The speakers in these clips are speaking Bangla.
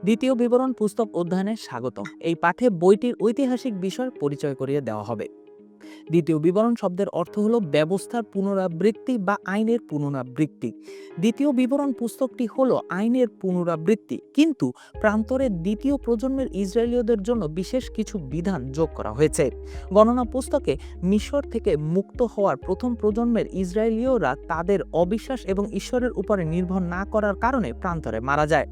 দ্বিতীয় বিবরণ পুস্তক অধ্যয়নে স্বাগত। এই পাঠে বইটির ঐতিহাসিক বিষয় পরিচয় করিয়ে দেওয়া হবে। দ্বিতীয় বিবরণ শব্দের অর্থ হলো ব্যবস্থার পুনরাবৃত্তি বা আইনের পুনরাবৃত্তি। দ্বিতীয় বিবরণ পুস্তকটি হলো আইনের পুনরাবৃত্তি, কিন্তু প্রান্তরের দ্বিতীয় প্রজন্মের ইসরায়েলীয়দের জন্য বিশেষ কিছু বিধান যোগ করা হয়েছে। গণনা পুস্তকে মিশর থেকে মুক্ত হওয়ার প্রথম প্রজন্মের ইসরায়েলীয়রা তাদের অবিশ্বাস এবং ঈশ্বরের উপরে নির্ভর না করার কারণে প্রান্তরে মারা যায়।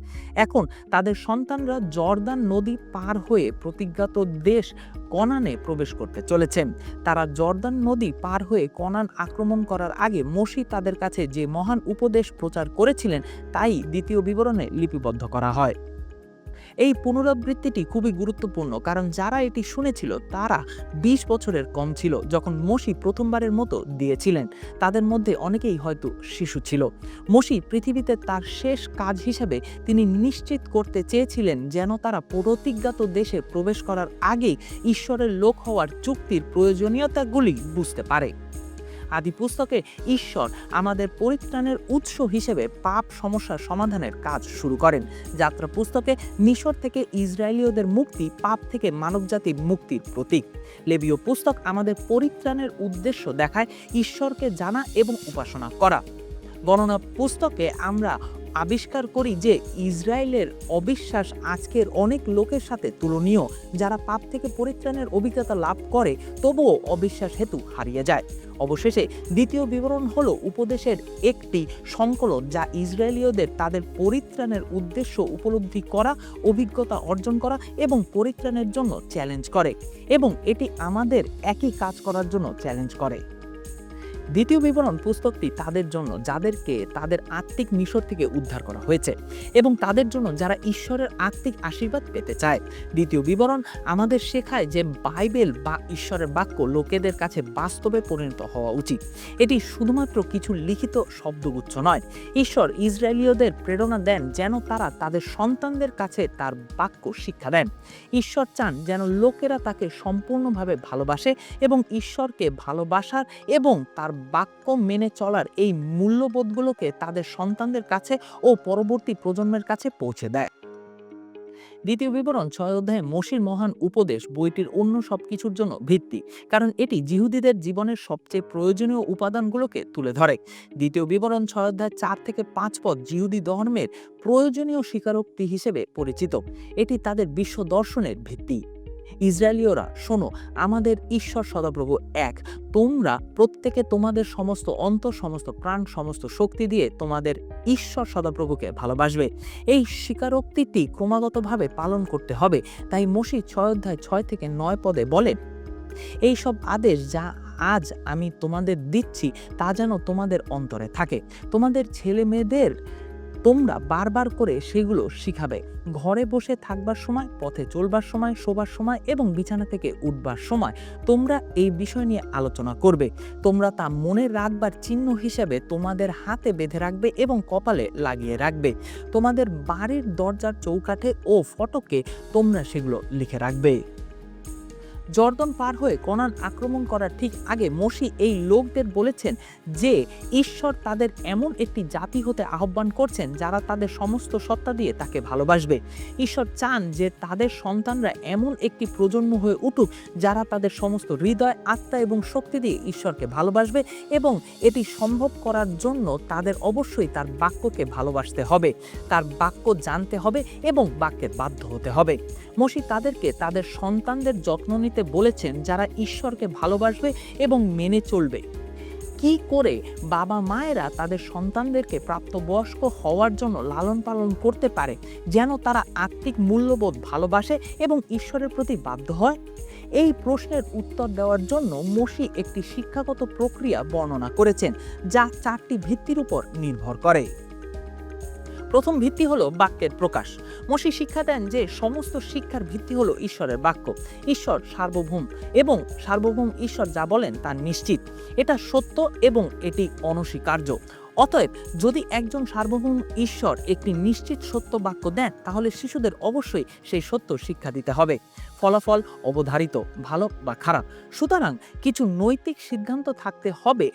এখন তাদের সন্তানরা জর্দান নদী পার হয়ে প্রতিজ্ঞাত দেশ কনানে প্রবেশ করতে চলেছেন। তারা জর্দান নদী পার হয়ে কনান আক্রমণ করার আগে মোশি তাদের কাছে যে মহান উপদেশ প্রচার করেছিলেন তাই দ্বিতীয় বিবরণে লিপিবদ্ধ করা হয়। এই পুনরাবৃত্তিটি খুবই গুরুত্বপূর্ণ, কারণ যারা এটি শুনেছিল তারা 20 বছরের কম ছিল যখন মোশি প্রথমবারের মতো দিয়েছিলেন। তাদের মধ্যে অনেকেই হয়তো শিশু ছিল। মোশি পৃথিবীতে তার শেষ কাজ হিসেবে তিনি নিশ্চিত করতে চেয়েছিলেন যেন তারা প্রতিজ্ঞাত দেশে প্রবেশ করার আগেই ঈশ্বরের লোক হওয়ার চুক্তির প্রয়োজনীয়তাগুলি বুঝতে পারে। আদি পুস্তকে ঈশ্বর আমাদের পরিত্রাণের উৎস হিসেবে পাপ সমস্যার সমাধানের কাজ শুরু করেন। যাত্রা পুস্তকে মিশর থেকে ইসরায়েলীয়দের মুক্তি পাপ থেকে মানবজাতির মুক্তির প্রতীক। লেবীয় পুস্তক আমাদের পরিত্রাণের উদ্দেশ্য দেখায়, ঈশ্বরকে জানা এবং উপাসনা করা। গণনা পুস্তকে আমরা আবিষ্কার করি যে ইসরায়েলের অবিশ্বাস আজকের অনেক লোকের সাথে তুলনীয়, যারা পাপ থেকে পরিত্রাণের অভিজ্ঞতা লাভ করে তবুও অবিশ্বাস হেতু হারিয়ে যায়। অবশেষে দ্বিতীয় বিবরণ হলো উপদেশের একটি সংকলন যা ইসরায়েলীয়দের তাদের পরিত্রাণের উদ্দেশ্য উপলব্ধি করা, অভিজ্ঞতা অর্জন করা এবং পরিত্রাণের জন্য চ্যালেঞ্জ করে, এবং এটি আমাদের একই কাজ করার জন্য চ্যালেঞ্জ করে। দ্বিতীয় বিবরণ পুস্তকটি তাদের জন্য যাদেরকে তাদের আত্মিক মিশর থেকে উদ্ধার করা হয়েছে এবং তাদের জন্য যারা ঈশ্বরের আত্মিক আশীর্বাদ পেতে চায়। দ্বিতীয় বিবরণ আমাদের শেখায় যে বাইবেল বা ঈশ্বরের বাক্য লোকেদের কাছে বাস্তবে পরিণত হওয়া উচিত। এটি শুধুমাত্র কিছু লিখিত শব্দগুচ্ছ নয়। ঈশ্বর ইসরায়েলীয়দের প্রেরণা দেন যেন তারা তাদের সন্তানদের কাছে তার বাক্য শিক্ষা দেন। ঈশ্বর চান যেন লোকেরা তাকে সম্পূর্ণভাবে ভালোবাসে এবং ঈশ্বরকে ভালোবাসার এবং তার বাক্য মেনে চলার এই মূল্যবোধগুলোকে তাদের সন্তানদের কাছে ও পরবর্তী প্রজন্মের কাছে পৌঁছে দেয়। দ্বিতীয় বিবরণ 6 অধ্যায়ে মোশির মহান উপদেশ বইটির অন্য সবকিছুর জন্য ভিত্তি, কারণ এটি জিহুদীদের জীবনের সবচেয়ে প্রয়োজনীয় উপাদানগুলোকে তুলে ধরে। দ্বিতীয় বিবরণ 6 অধ্যায় 4 থেকে 5 পদ জিহুদী ধর্মের প্রয়োজনীয় স্বীকারোক্তি হিসেবে পরিচিত। এটি তাদের বিশ্ব দর্শনের ভিত্তি। ইসরায়েলীয়রা, শোনো, আমাদের ঈশ্বর সদাপ্রভু এক। তোমরা প্রত্যেকে তোমাদের সমস্ত অন্তর, সমস্ত প্রাণ, সমস্ত শক্তি দিয়ে তোমাদের ঈশ্বর সদাপ্রভুকে ভালোবাসবে। এই স্বীকারোক্তিটি ক্রমাগতভাবে পালন করতে হবে। তাই মোশি 6 অধ্যায় 6 থেকে 9 পদে বলেন, এই সব আদেশ যা আজ আমি তোমাদের দিচ্ছি তা যেন তোমাদের অন্তরে থাকে। তোমাদের ছেলে মেয়েদের তোমরা বারবার করে সেগুলো শিখাবে। ঘরে বসে থাকবার সময়, পথে চলবার সময়, শোবার সময় এবং বিছানা থেকে উঠবার সময় তোমরা এই বিষয় নিয়ে আলোচনা করবে। তোমরা তা মনে রাখবার চিহ্ন হিসেবে তোমাদের হাতে বেঁধে রাখবে এবং কপালে লাগিয়ে রাখবে। তোমাদের বাড়ির দরজার চৌকাঠে ও ফটকে তোমরা সেগুলো লিখে রাখবে। জর্দন পার হয়ে কনান আক্রমণ করার ঠিক আগে মোশি এই লোকদের বলেছেন যে ঈশ্বর তাদের এমন একটি জাতি হতে আহ্বান করছেন যারা তাদের সমস্ত সত্তা দিয়ে তাকে ভালোবাসবে। ঈশ্বর চান যে তাদের সন্তানরা এমন একটি প্রজন্ম হয়ে উঠুক যারা তাদের সমস্ত হৃদয়, আত্মা এবং শক্তি দিয়ে ঈশ্বরকে ভালোবাসবে, এবং এটি সম্ভব করার জন্য তাদের অবশ্যই তার বাক্যকে ভালোবাসতে হবে, তার বাক্য জানতে হবে এবং বাক্যের বাধ্য হতে হবে। মোশি তাদেরকে তাদের সন্তানদের যত্ন নিতে বলেছেন যারা ঈশ্বরকে ভালোবাসবে এবং মেনে চলবে। কি করে বাবা মায়েরা তাদের সন্তানদেরকে প্রাপ্তবয়স্ক হওয়ার জন্য লালন পালন করতে পারে যেন তারা আত্মিক মূল্যবোধ ভালোবাসে এবং ঈশ্বরের প্রতি বাধ্য হয়? এই প্রশ্নের উত্তর দেওয়ার জন্য মোশি একটি শিক্ষাগত প্রক্রিয়া বর্ণনা করেছেন যা 4টি ভিত্তির উপর নির্ভর করে। প্রথম ভিত্তি হলো বাক্যের প্রকাশ। মোশি শিক্ষা দেন যে সমস্ত শিক্ষার ভিত্তি হলো ঈশ্বরের বাক্য। ঈশ্বর সার্বভৌম এবং সার্বভৌম ঈশ্বর যা বলেন তা নিশ্চিত, এটা সত্য এবং এটি অনস্বীকার্য। অতএব যদি একজন সার্বভৌম ঈশ্বর একটি নিশ্চিত সত্য বাক্য দেন তাহলে শিশুদের অবশ্যই সেই সত্য শিক্ষা দিতে হবে। ফলাফল অবধারিত, ভালো বা খারাপ। সুতরাং কিছু নৈতিক সিদ্ধান্ত থাকতে হবে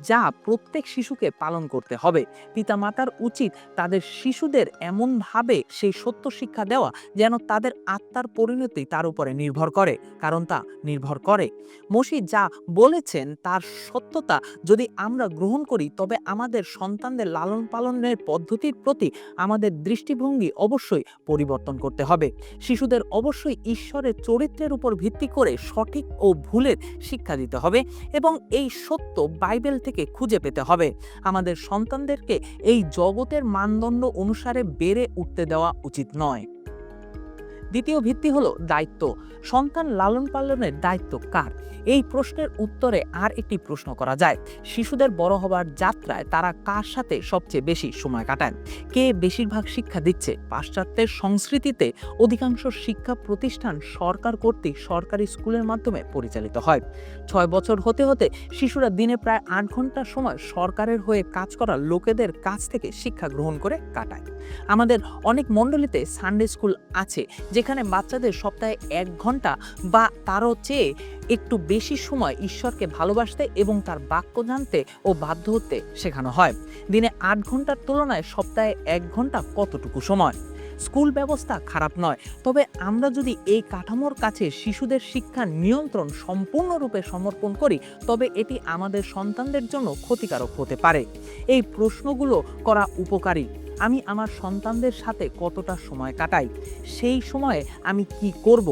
যা প্রত্যেক শিশুকে পালন করতে হবে। পিতামাতার উচিত তাদের শিশুদের এমনভাবে সেই সত্য শিক্ষা দেওয়া যেন তাদের আত্মার পরিণতি তার উপরে নির্ভর করে, কারণ তা নির্ভর করে। মসি যা বলেছেন তার সত্যতা যদি আমরা গ্রহণ করি, তবে আমাদের সন্তানদের লালন পালনের পদ্ধতির প্রতি আমাদের দৃষ্টিভঙ্গি অবশ্যই পরিবর্তন করতে হবে। শিশুদের অবশ্যই ঈশ্বরের চরিত্রের উপর ভিত্তি করে সঠিক ও ভুলের শিক্ষা দিতে হবে এবং এই সত্য বাইবেল থেকে খুঁজে পেতে হবে। আমাদের সন্তানদেরকে এই জগতের মানদণ্ড অনুসারে বেড়ে উঠতে দেওয়া উচিত নয়। দ্বিতীয় ভিত্তি হলো দায়িত্ব। সন্তান লালন পালনের দায়িত্ব কার? এই প্রশ্নের উত্তরে আর একটি প্রশ্ন করা যায়, শিশুদের বড় হবার যাত্রায় তারা কার সাথে সবচেয়ে বেশি সময় কাটান? কে বেশিরভাগ শিক্ষা দিচ্ছে? পাশ্চাত্যের সংস্কৃতিতে অধিকাংশ শিক্ষা প্রতিষ্ঠান সরকার কর্তৃক সরকারি স্কুলের মাধ্যমে পরিচালিত হয়। 6 বছর হতে হতে শিশুরা দিনে প্রায় 8 ঘন্টা সময় সরকারের হয়ে কাজ করা লোকেদের কাছ থেকে শিক্ষা গ্রহণ করে কাটায়। আমাদের অনেক মণ্ডলীতে সানডে স্কুল আছে, যেখানে বাচ্চাদের সপ্তাহে 1 ঘন্টা বা তারও চেয়ে একটু বেশি সময় ঈশ্বরকে ভালোবাসতে এবং তার বাক্য জানতে ও বাধ্য হতে শেখানো হয়। দিনে 8 ঘন্টার তুলনায় সপ্তাহে 1 ঘন্টা কতটুকু সময়? স্কুল ব্যবস্থা খারাপ নয়, তবে আমরা যদি এই কাঠামোর কাছে শিশুদের শিক্ষার নিয়ন্ত্রণ সম্পূর্ণরূপে সমর্পণ করি, তবে এটি আমাদের সন্তানদের জন্য ক্ষতিকারক হতে পারে। এই প্রশ্নগুলো করা উপকারী। আমি আমার সন্তানদের সাথে কতটা সময় কাটাই? সেই সময়ে আমি কি করব?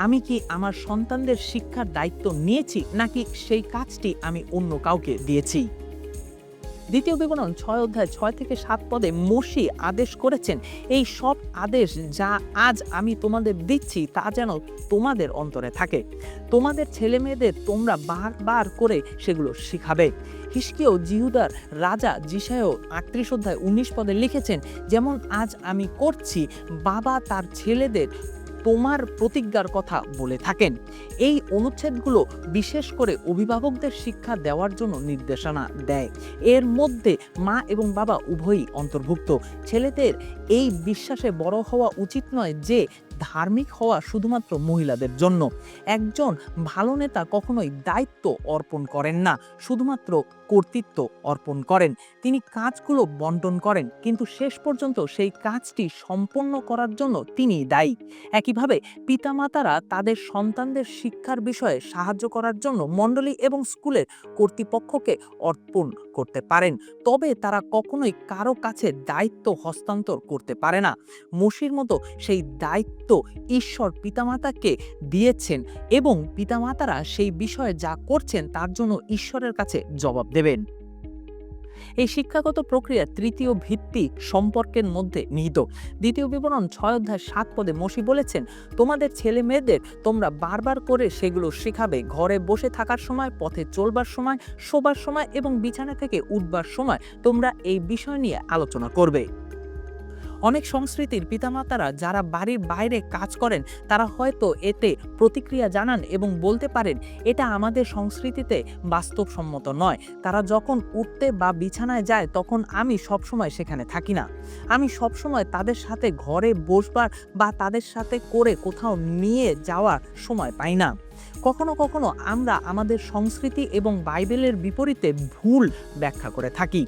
আমি কি আমার সন্তানদের শিক্ষার দায়িত্ব নিয়েছি, নাকি সেই কাজটি আমি অন্য কাউকে দিয়েছি? দ্বিতীয় বিবরণ 6 অধ্যায় 6 থেকে 7 পদে মসি আদেশ করেছেন, এই সব আদেশ যা আজ আমি তোমাদের দিচ্ছি তা যেন তোমাদের অন্তরে থাকে। তোমাদের ছেলে মেয়েদের তোমরা বারবার করে সেগুলো শিখাবে। হিজকিয়া জিহুদার রাজা জিসায়ও 38 অধ্যায় 19 পদে লিখেছেন, যেমন আজ আমি করছি, বাবা তার ছেলেদের তোমার প্রতিজ্ঞার কথা বলে থাকেন। এই অনুচ্ছেদগুলো বিশেষ করে অভিভাবকদের শিক্ষা দেওয়ার জন্য নির্দেশনা দেয়। এর মধ্যে মা এবং বাবা উভয়ই অন্তর্ভুক্ত। ছেলেদের এই বিশ্বাসে বড় হওয়া উচিত নয় যে ধার্মিক হওয়া শুধুমাত্র মহিলাদের জন্য। একজন ভালো নেতা কখনোই দায়িত্ব অর্পণ করেন না, শুধুমাত্র কর্তৃত্ব অর্পণ করেন। তিনি কাজগুলো বন্টন করেন, কিন্তু শেষ পর্যন্ত সেই কাজটি সম্পন্ন করার জন্য তিনি দায়ী। একইভাবে পিতামাতারা তাদের সন্তানদের শিক্ষার বিষয়ে সাহায্য করার জন্য মণ্ডলী এবং স্কুলের কর্তৃপক্ষকে অর্পণ করতে পারেন, তবে তারা কখনোই কারো কাছে দায়িত্ব হস্তান্তর করতে পারে না। মসির মতো সেই দায়িত্ব ঈশ্বর পিতামাতাকে দিয়েছেন এবং পিতামাতারা সেই বিষয়ে যা করছেন তার জন্য ঈশ্বরের কাছে জবাব দেবেন। এই শিক্ষাগত প্রক্রিয়া তৃতীয় ভিত্তি সম্পর্কের মধ্যে নিহিত। দ্বিতীয় বিবরণ 6 অধ্যায় 7 পদে মসি বলেছেন, তোমাদের ছেলে মেয়েদের তোমরা বারবার করে সেগুলো শেখাবে, ঘরে বসে থাকার সময়, পথে চলবার সময়, শোবার সময় এবং বিছানা থেকে উঠবার সময় তোমরা এই বিষয় নিয়ে আলোচনা করবে। অনেক সংস্কৃতির পিতামাতারা যারা বাড়ির বাইরে কাজ করেন, তারা হয়তো এতে প্রতিক্রিয়া জানান এবং বলতে পারেন, এটা আমাদের সংস্কৃতিতে বাস্তবসম্মত নয়। তারা যখন উঠতে বা বিছানায় যায় তখন আমি সবসময় সেখানে থাকি না। আমি সবসময় তাদের সাথে ঘরে বসবার বা তাদের সাথে করে কোথাও নিয়ে যাওয়ার সময় পাই না। কখনো কখনো আমরা আমাদের সংস্কৃতি এবং বাইবেলের বিপরীতে ভুল ব্যাখ্যা করে থাকি।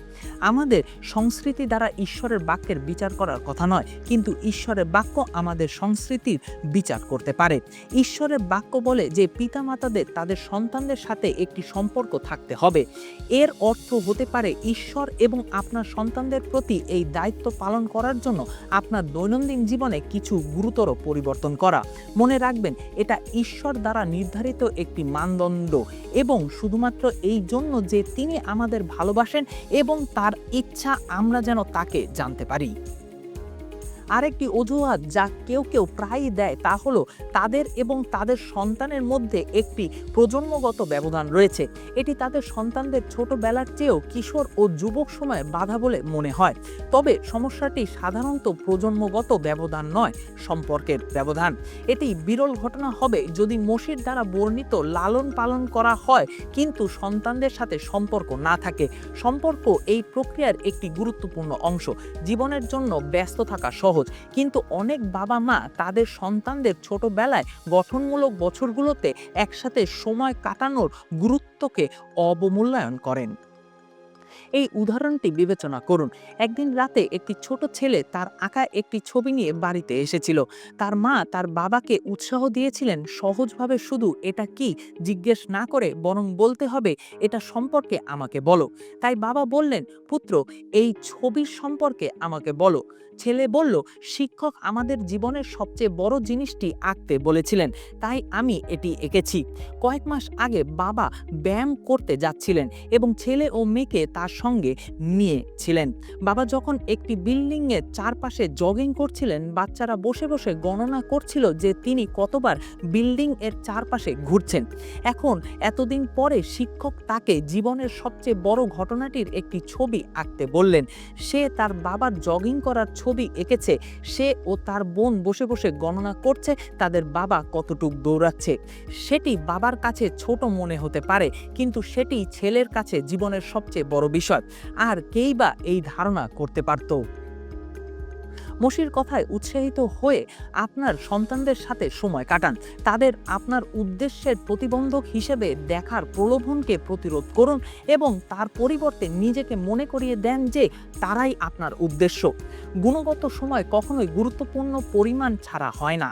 আমাদের সংস্কৃতি দ্বারা ঈশ্বরের বাক্যের বিচার করার কথা নয়, কিন্তু ঈশ্বরের বাক্য আমাদের সংস্কৃতির বিচার করতে পারে। ঈশ্বরের বাক্য বলে যে পিতামাতাদের তাদের সন্তানদের সাথে একটি সম্পর্ক থাকতে হবে। এর অর্থ হতে পারে ঈশ্বর এবং আপনার সন্তানদের প্রতি এই দায়িত্ব পালন করার জন্য আপনার দৈনন্দিন জীবনে কিছু গুরুতর পরিবর্তন করা। মনে রাখবেন, এটা ঈশ্বর দ্বারা নির্ধারিত একটি মানদণ্ড এবং শুধুমাত্র এই জন্য যে তিনি আমাদের ভালোবাসেন এবং তার ইচ্ছা আমরা যেন তাকে জানতে পারি। আরেকটি অজুহাত যা কেউ কেউ প্রায়ই দেয় তা হলো তাদের এবং তাদের সন্তানের মধ্যে একটি প্রজন্মগত ব্যবধান রয়েছে। এটি তাদের সন্তানদের ছোটবেলার চেয়েও কিশোর ও যুবক সময়ে বাধা বলে মনে হয়। তবে সমস্যাটি সাধারণত প্রজন্মগত ব্যবধান নয়, সম্পর্কের ব্যবধান। এটি বিরল ঘটনা হবে যদি মসির দ্বারা বর্ণিত লালন পালন করা হয় কিন্তু সন্তানদের সাথে সম্পর্ক না থাকে। সম্পর্ক এই প্রক্রিয়ার একটি গুরুত্বপূর্ণ অংশ। জীবনের জন্য ব্যস্ত থাকা সহজ, সহজ, কিন্তু অনেক বাবা মা তাদের সন্তানদের ছোটবেলায় গঠনমূলক বছরগুলোতে একসাথে সময় কাটানোর গুরুত্বকে অবমূল্যায়ন করেন। এই উদাহরণটি বিবেচনা করুন। একদিন রাতে একটি ছোট ছেলে তার আঁকা একটি ছবি নিয়ে বাড়িতে এসেছিল। তার মা তার বাবাকে উৎসাহ দিয়েছিলেন সহজভাবে, শুধু এটা কি জিজ্ঞেস না করে, বরং বলতে হবে এটা সম্পর্কে আমাকে বলো। তাই বাবা বললেন, পুত্র, এই ছবির সম্পর্কে আমাকে বলো। ছেলে বলল, শিক্ষক আমাদের জীবনের সবচেয়ে বড় জিনিসটি আঁকতে বলেছিলেন, তাই আমি এটি এঁকেছি। কয়েক মাস আগে বাবা ব্যায়াম করতে যাচ্ছিলেন এবং ছেলে ও মেয়েকে তার সঙ্গে নিয়েছিলেন। বাবা যখন একটি বিল্ডিংয়ের চারপাশে জগিং করছিলেন, বাচ্চারা বসে বসে গণনা করছিল যে তিনি কতবার বিল্ডিং এর চারপাশে ঘুরছেন। এখন এতদিন পরে শিক্ষক তাকে জীবনের সবচেয়ে বড় ঘটনাটির একটি ছবি আঁকতে বললেন। সে তার বাবার জগিং করার ছবি এঁকেছে। সে ও তার বোন বসে বসে গণনা করছে তাদের বাবা কতটুক দৌড়াচ্ছে। সেটি বাবার কাছে ছোট মনে হতে পারে, কিন্তু সেটি ছেলের কাছে জীবনের সবচেয়ে বড় বিষয়। আর কেই বা এই ধারণা করতে পারত? মসির কথায় উৎসাহিত হয়ে আপনার সন্তানদের সাথে সময় কাটান। তাদের আপনার উদ্দেশ্যের প্রতিবন্ধক হিসেবে দেখার প্রলোভনকে প্রতিরোধ করুন এবং তার পরিবর্তে নিজেকে মনে করিয়ে দেন যে তারাই আপনার উদ্দেশ্য। গুণগত সময় কখনোই গুরুত্বপূর্ণ পরিমাণ ছাড়া হয় না।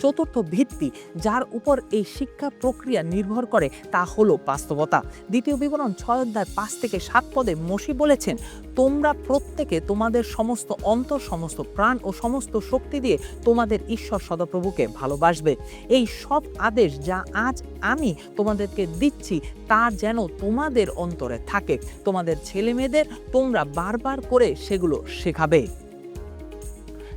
চতুর্থ ভিত্তি যার উপর এই শিক্ষা প্রক্রিয়া নির্ভর করে তা হলো বাস্তবতা। দ্বিতীয় বিবরণ 6 অধ্যায় 5 থেকে 7 পদে মসি বলেছেন, তোমরা প্রত্যেকে তোমাদের সমস্ত অন্তর, সমস্ত প্রাণ ও সমস্ত শক্তি দিয়ে তোমাদের ঈশ্বর সদাপ্রভুকে ভালোবাসবে। এই সব আদেশ যা আজ আমি তোমাদেরকে দিচ্ছি তা যেন তোমাদের অন্তরে থাকে। তোমাদের ছেলেমেয়েদের তোমরা বারবার করে সেগুলো শেখাবে।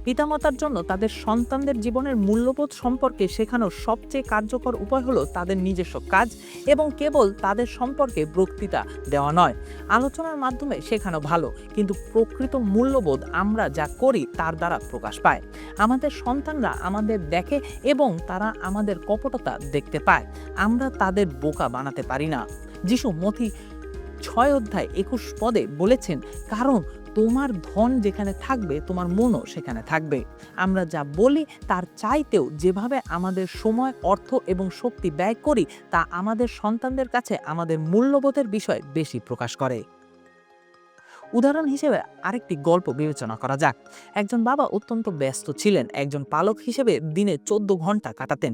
পিতামাতার জন্য তাদের সন্তানদের জীবনের মূল্যবোধ সম্পর্কে শেখানোর সবচেয়ে কার্যকর উপায় হলো তাদের নিজস্ব কাজ এবং কেবল তাদের সম্পর্কে বক্তৃতা দেওয়া নয়। আলোচনার মাধ্যমে শেখানো ভালো, কিন্তু প্রকৃত মূল্যবোধ আমরা যা করি তার দ্বারা প্রকাশ পায়। আমাদের সন্তানরা আমাদের দেখে এবং তারা আমাদের কপটতা দেখতে পায়। আমরা তাদের বোকা বানাতে পারি না। যিশু মথি 6 অধ্যায় 21 পদে বলেছেন, কারণ তোমার ধন যেখানে থাকবে তোমার মনও সেখানে থাকবে। আমরা যা বলি তার চাইতেও যেভাবে আমাদের সময়, অর্থ এবং শক্তি ব্যয় করি তা আমাদের সন্তানদের কাছে আমাদের মূল্যবোধের বিষয় বেশি প্রকাশ করে। উদাহরণ হিসেবে আরেকটি গল্প বিবেচনা করা যাক। একজন বাবা অত্যন্ত ব্যস্ত ছিলেন। একজন পালক হিসেবে দিনে 14 ঘন্টা কাটাতেন।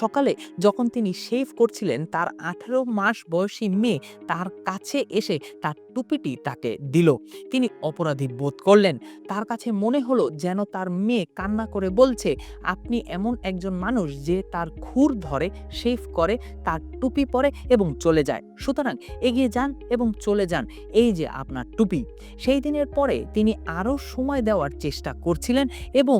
সকালে যখন তিনি শেভ করছিলেন, তার 18 মাস বয়সী মেয়ে তার কাছে এসে তার টুপিটি তাকে দিল। তিনি অপরাধী বোধ করলেন। তার কাছে মনে হলো যেন তার মেয়ে কান্না করে বলছে, আপনি এমন একজন মানুষ যে তার খুর ধরে, শেভ করে, তার টুপি পরে এবং চলে যায়। সুতরাং এগিয়ে যান এবং চলে যান, এই যে আপনার টুপি। সেই দিনের পরে তিনি আরও সময় দেওয়ার চেষ্টা করছিলেন এবং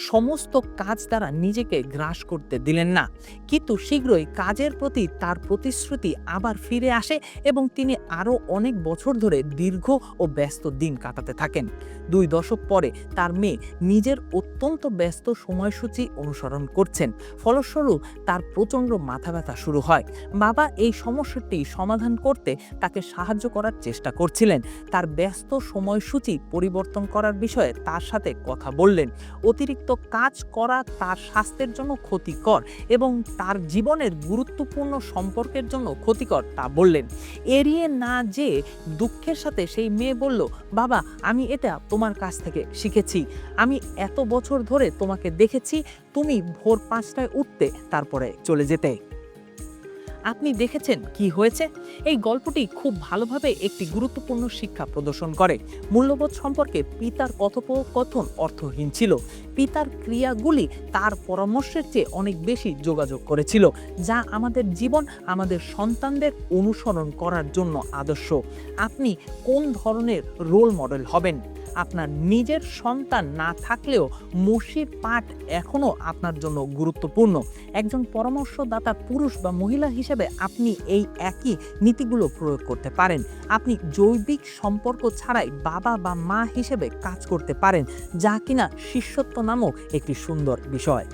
সমস্ত কাজ দ্বারা নিজেকে গ্রাস করতে দিলেন না। কিন্তু শীঘ্রই কাজের প্রতি তার প্রতিশ্রুতি আবার ফিরে আসে এবং তিনি আরও অনেক বছর ধরে দীর্ঘ ও ব্যস্ত দিন কাটাতে থাকেন। 2 দশক পরে তার মেয়ে নিজের অত্যন্ত ব্যস্ত সময়সূচি অনুসরণ করছেন। ফলস্বরূপ তার প্রচণ্ড মাথা ব্যথা শুরু হয়। বাবা এই সমস্যাটি সমাধান করতে তাকে সাহায্য করার চেষ্টা করছিলেন। তার ব্যস্ত সময়সূচি পরিবর্তন করার বিষয়ে তার সাথে কথা বললেন। অতিরিক্ত কাজ করা তার স্বাস্থ্যের জন্য ক্ষতিকর এবং তার জীবনের গুরুত্বপূর্ণ সম্পর্কের জন্য ক্ষতিকর তা বললেন। এড়িয়ে না যে দুঃখের সাথে সেই মেয়ে বলল, বাবা, আমি এটা তোমার কাছ থেকে শিখেছি। আমি এত বছর ধরে তোমাকে দেখেছি তুমি ভোর 5টায় উঠতে, তারপরে চলে যেতে। আপনি দেখেছেন কি হয়েছে? এই গল্পটি খুব ভালোভাবে একটি গুরুত্বপূর্ণ শিক্ষা প্রদর্শন করে। মূল্যবোধ সম্পর্কে পিতার কথোপকথন অর্থহীন ছিল। পিতার ক্রিয়াগুলি তার পরামর্শের চেয়ে অনেক বেশি যোগাযোগ করেছিল, যা আমাদের জীবন, আমাদের সন্তানদের অনুসরণ করার জন্য আদর্শ। আপনি কোন ধরনের রোল মডেল হবেন? আপনার নিজের সন্তান না থাকলেও মসির পাঠ এখনও আপনার জন্য গুরুত্বপূর্ণ। একজন পরামর্শদাতা পুরুষ বা মহিলা হিসেবে আপনি এই একই নীতিগুলো প্রয়োগ করতে পারেন। আপনি জৈবিক সম্পর্ক ছাড়াই বাবা বা মা হিসেবে কাজ করতে পারেন, যা কিনা শিষ্যত্ব নামক একটি সুন্দর বিষয়।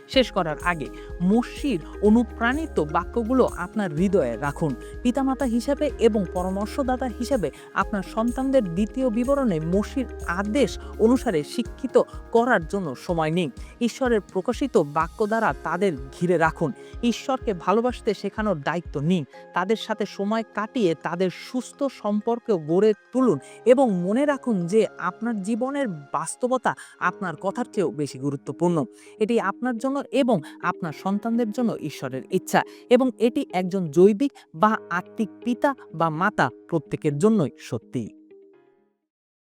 শেষ করার আগে মসজিদ অনুপ্রাণিত বাক্যগুলো আপনার হৃদয়ে রাখুন। পিতামাতা হিসেবে এবং পরামর্শদাতা হিসেবে আপনার সন্তানদের দ্বিতীয় বিবরণে মসজিদ আদেশ অনুসারে শিক্ষিত করার জন্য সময় নিন। ঈশ্বরের প্রকাশিত বাক্য দ্বারা তাদের ঘিরে রাখুন। ঈশ্বরকে ভালোবাসতে শেখানোর দায়িত্ব নিন। তাদের সাথে সময় কাটিয়ে তাদের সুস্থ সম্পর্ক গড়ে তুলুন এবং মনে রাখুন যে আপনার জীবনের বাস্তবতা আপনার কথার চেয়েও বেশি গুরুত্বপূর্ণ। এটি আপনার জন্য এবং আপনার সন্তানদের জন্য ঈশ্বরের ইচ্ছা, এবং এটি একজন জৈবিক বা আত্মিক পিতা বা মাতা প্রত্যেকের জন্যই সত্যি।